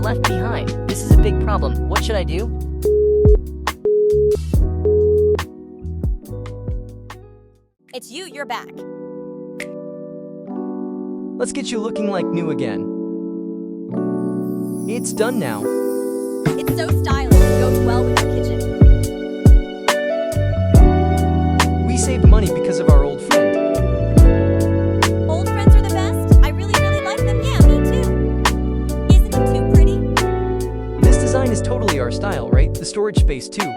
left behind. This is a big problem. What should I do? It's you, you're back. Let's get you looking like new again. It's done now. It's so stylish. It goes well with your kitchen. We saved money because of our old friend. Old friends are the best. I really like them. Yeah, me too. Isn't it too pretty? This design is totally our style, right? The storage space too.